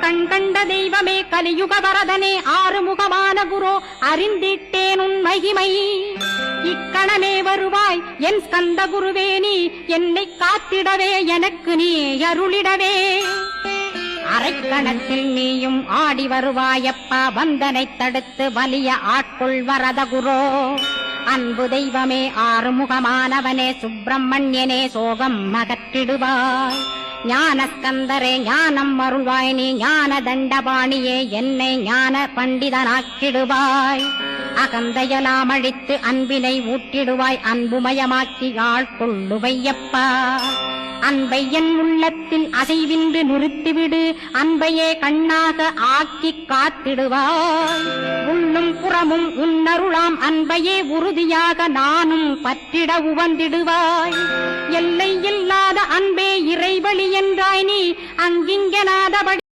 கண் கண்ட தெய்வமே கலியுக வரதனே ஆறுமுகமான குரு அறிந்திட்டேன் உன் மகிமை இக்கணமே வருவாய் என் ஸ்கந்த குருவே நீ என்னை காத்திடவே எனக்கு நீ அருளிடவே அரைக்கணத்தில் நீயும் ஆடி வருவாயப்பா வந்தனை தடுத்து வலிய ஆட்கொள் வரத குரோ அன்பு தெய்வமே ஆறுமுகமானவனே சுப்பிரமணியனே சோகம் அகற்றிடுவாய் ஞானஸ்கந்தரே ஞானம் அருள்வாய் நீ ஞான தண்டபாணியே என்னை ஞான பண்டிதனாக்கிடுவாய் அகந்தையலாம் அழித்து அன்பினை ஊட்டிடுவாய் அன்புமயமாக்கி ஆட்கொள்ளுவையப்பா அன்பை என் உள்ளத்தில் அசைவின்றி நிறுத்திவிடு அன்பையே கண்ணாக ஆக்கி காத்திடுவாய் உள்ளும் புறமும் உன்னருளாம் அன்பையே உறுதியாக நானும் பற்றிட உவந்திடுவாய் எல்லை இல்லாத அன்பே இறைவழி என்றாய் நீ அங்கிங்கனாதபடி